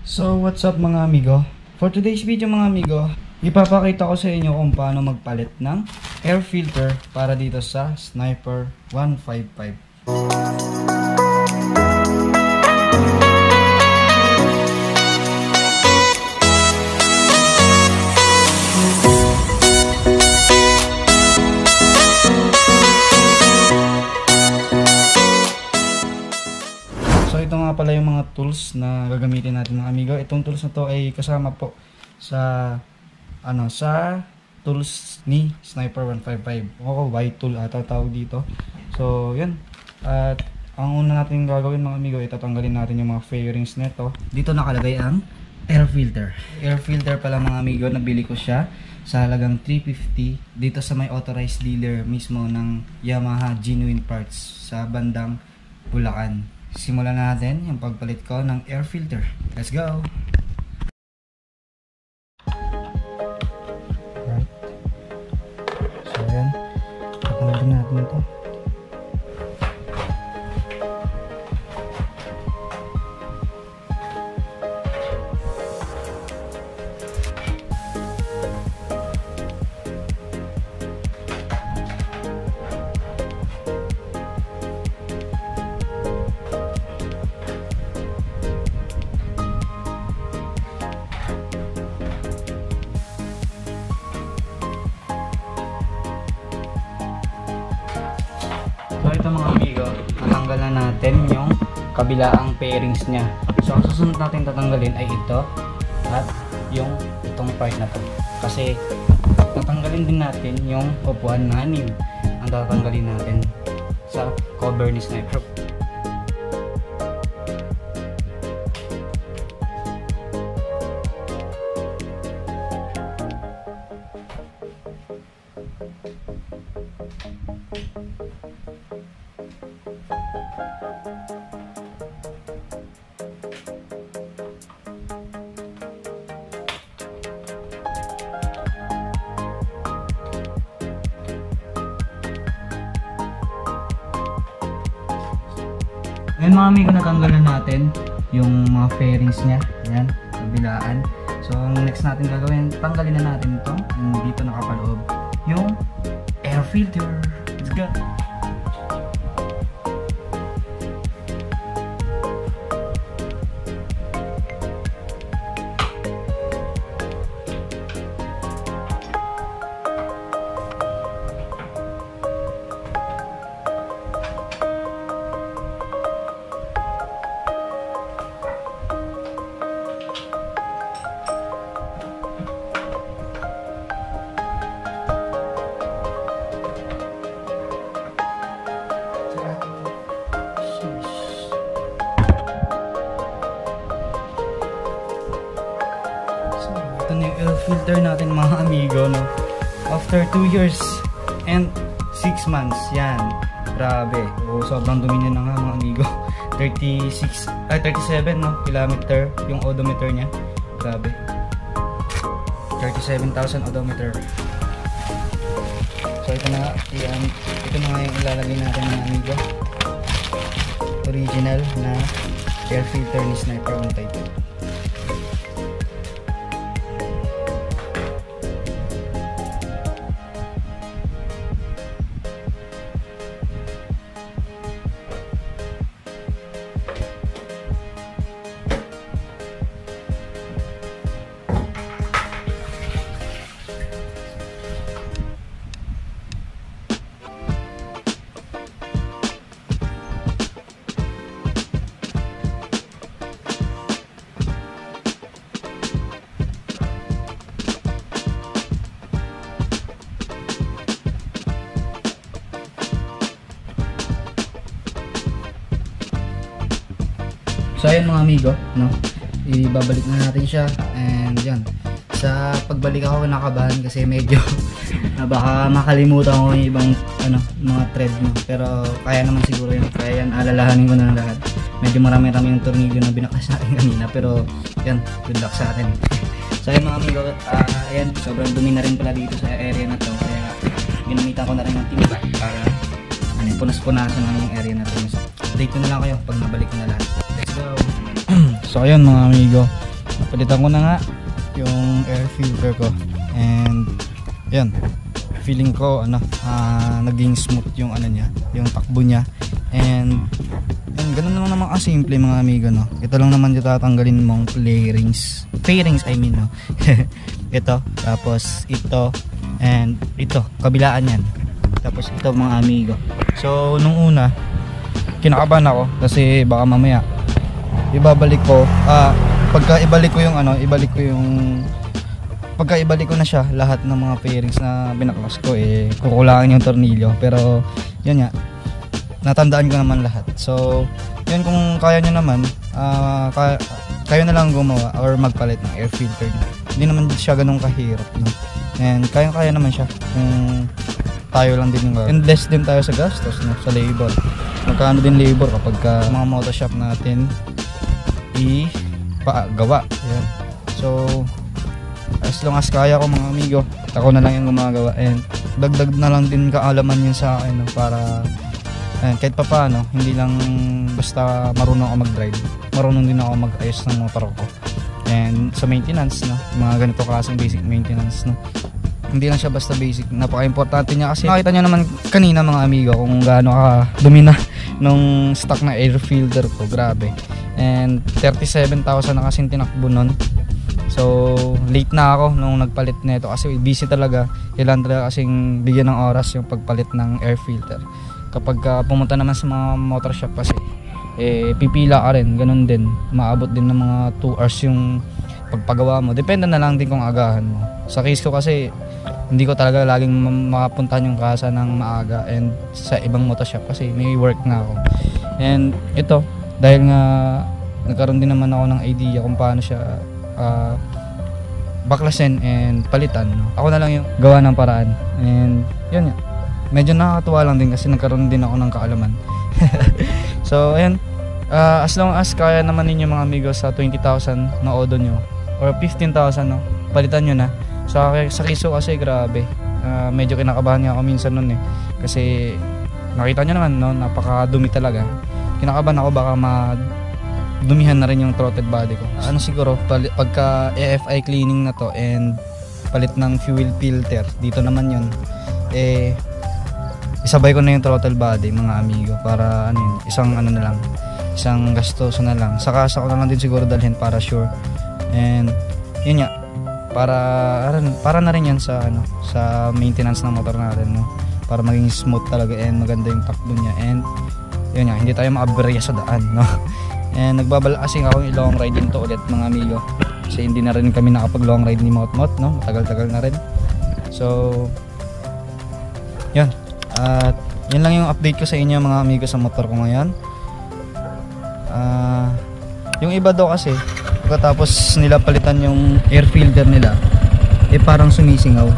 So what's up mga amigo? For today's video mga amigo, ipapakita ko sa inyo kung paano magpalit ng air filter para dito sa Sniper 155. So ito nga pala yung mga tools na gagamitin natin mga amigo. Itong tools na to ay kasama po sa sa tools ni Sniper 155 o white tool ata tawag dito. So yan, at ang una natin gagawin mga amigo, itatanggalin natin yung mga fairings nito. Dito nakalagay ang air filter. Air filter pala mga amigo, nabili ko siya sa halagang 350 dito sa may authorized dealer mismo ng Yamaha Genuine Parts sa bandang Bulacan. Simulan natin yung pagpalit ko ng air filter. Let's go! Right. So ayan, tatanggalin natin ito. So ito mga amigo, natanggal na natin yung kabilaang pairings niya. So ang susunod natin tatanggalin ay ito at yung itong part na to. Kasi tatanggalin din natin yung upuan na 6 ang tatanggalin natin sa cover ni Sniper. Ngayon mga amigo, natanggal na natin yung mga fairings niya. Ayan, kabilaan. So ang next natin gagawin, tanggalin na natin ito. Dito nakapaloob yung air filter. Let's go! Ito na yung air filter natin mga amigo, no? After 2 years and 6 months, yan. Grabe. O, sobrang dumi niya na nga mga amigo. 37 no, kilometer yung odometer niya. Grabe. 37,000 odometer. So ito na, yan. Ito na nga yung ilalagay natin mga amigo. Original na air filter ni Sniper 155. So ayan mga amigo, no? Ibabalik na natin siya, and yan. Sa pagbalik ako nakabahan kasi medyo baka makalimutan ko yung ibang mga thread mo. Pero kaya naman siguro yun. Kaya yan, alalahanin ko na ng lahat. Medyo marami-rami yung tornilyo na binakas natin kanina, pero yan, good luck sa atin. So ayan mga amigo, ayan, sobrang dumi na rin pala dito sa area na to. Kaya ginamitan ko na rin ng timba para punas-punasan lang yung area na to. So, update ko na lang kayo pag nabalik ko na lahat. Let's go! So ayun mga amigo, palitan ko na nga yung air filter ko. And yan, feeling ko naging smooth yung niya, yung takbo niya. And yan, ganun lang naman simple mga amigo, no. Ito lang naman yung tatanggalin mong fairings I mean, no. Ito, tapos ito, and ito, kabilaan yan. Tapos ito mga amigo. So nung una kinakabahan ako kasi baka mamaya ibabalik ko, pagka ibalik ko na siya, lahat ng mga fairings na binaklas ko, kukulangin yung tornilyo. Pero yun nga, natandaan ko naman lahat. So yun, kung kaya nyo naman, kayo na lang gumawa or magpalit ng air filter. Hindi naman siya ganun kahirap, no? And kaya naman siya kung tayo lang din yung gawin. And less din tayo sa gastos, no? Sa labor. Magkano din labor kapag mga motoshop natin ipagawa. Yan. So as long as kaya ko mga amigo, ako na lang yung gumagawa. And dagdag na lang din kaalaman yun sa akin, no? Para kahit pa paano, hindi lang basta marunong ako mag-drive, marunong din ako mag-ayos ng motor ko. And sa maintenance, no? Mga ganito klaseng basic maintenance, no? Hindi lang siya basta basic, napaka-importante niya kasi nakita niyo naman kanina mga amigo kung gaano ka dumi na nung stock na air filter ko, grabe. And 37,000 na kasing tinakbo nun. So late na ako nung nagpalit nito kasi busy talaga. Kailangan talaga kasing bigyan ng oras yung pagpalit ng air filter. Kapag pumunta naman sa mga motor shop kasi pipila ka rin, ganun din. Maabot din ng mga 2 hours yung pagpagawa mo. Depende na lang din kung agahan mo. Sa case ko kasi hindi ko talaga laging makapuntahan yung kasa ng maaga and sa ibang motoshop kasi may work nga ako. And ito, dahil nga nagkaroon din naman ako ng idea kung paano siya baklasin and palitan, no? Ako na lang yung gawa ng paraan. And yun nga, medyo nakakatuwa lang din kasi nagkaroon din ako ng kaalaman. So ayan, as long as kaya naman ninyo mga amigo sa 20,000 na odo nyo or 15,000, no, palitan nyo na. Sa kiso kasi grabe, medyo kinakabahan nga ako minsan nun kasi nakita nyo naman, no, napakadumi talaga. Kinakabahan ako baka dumihan na rin yung throttle body ko. Siguro pagka AFI cleaning na to and palit ng fuel filter, dito naman yun, isabay ko na yung throttle body mga amigo para isang gastoso na lang. Sa kasa ko na lang din siguro dalhin para sure. And yun nga, para na rin yan sa maintenance ng motor natin, no? Para maging smooth talaga and maganda yung takbo niya. And yun nga, hindi tayo maaberya sa daan, no? And nagbabala kasi ako yung long ride din to ulit mga amigo kasi hindi na rin kami nakapag long ride ni Motmot, no? Matagal-tagal na rin. So yun, at yun lang yung update ko sa inyo mga amigo sa motor ko ngayon. Yung iba daw kasi pagkatapos nila palitan yung air filter nila, parang sumisingaw.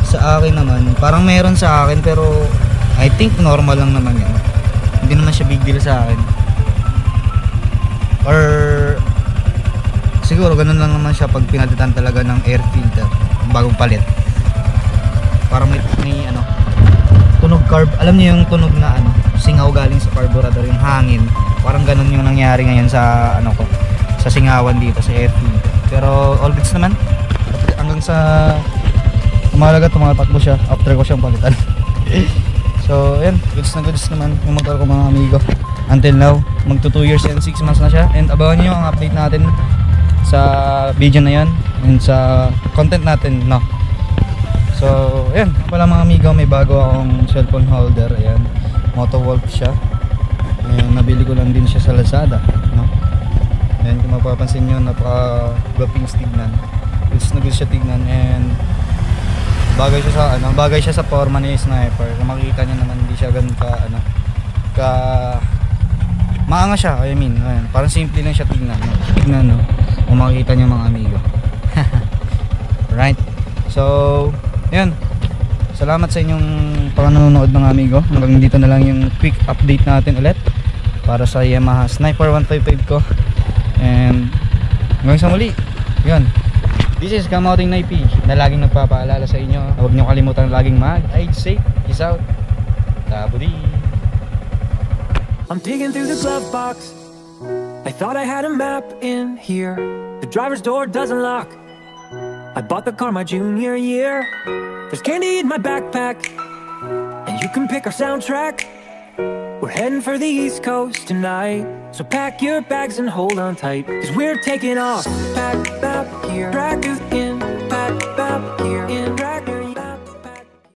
Sa akin naman, parang meron sa akin pero I think normal lang naman yun. Hindi naman siya big deal sa akin. Or siguro ganun lang naman siya pag pinalitan talaga ng air filter bagong palit. Parang may tunog carb. Alam niyo yung tunog na singaw galing sa carburetor, yung hangin. Parang ganun yung nangyari ngayon sa sa singawan dito sa air filter. Pero all goods naman. Hanggang sa umalaga tumatakbo siya after ko siyang palitan. So ayan, goods na goods naman yung motor ko mga amigo. Until now, magto 2 years and 6 months na siya. And abangan niyo ang update natin sa video na yan and sa content natin, no? So ayan, pala mga amigo, may bago akong cellphone holder. Ayan, Motowolf siya. Ayan, nabili ko lang din siya sa Lazada, no? Ayan, kung mapapansin nyo, napaka-gwaping tignan. Goods na goods siya tignan. And bagay siya sa forma ni Sniper. Kung makikita nyo naman, hindi siya ganun maanga siya. I mean, ayan, parang simple lang siya tignan, no? Tignan, no? Kung makikita nyo mga amigo. Right? So ayan, salamat sa inyong panonood mga amigo. Hanggang dito na lang yung quick update natin ulit para sa Yamaha Sniper 155 ko. And hanggang sa muli, yun, this is Kamauting Naipi na laging nagpapaalala sa inyo, huwag nyo kalimutan laging mag-ride safe. Peace out. Tabudi. I'm digging through the glove box, I thought I had a map in here. The driver's door doesn't lock. I bought the car my junior year. There's candy in my backpack, and you can pick our soundtrack. We're heading for the East Coast tonight, so pack your bags and hold on tight, 'cause we're taking off. Pack up here, drag in, pack up here, in drag.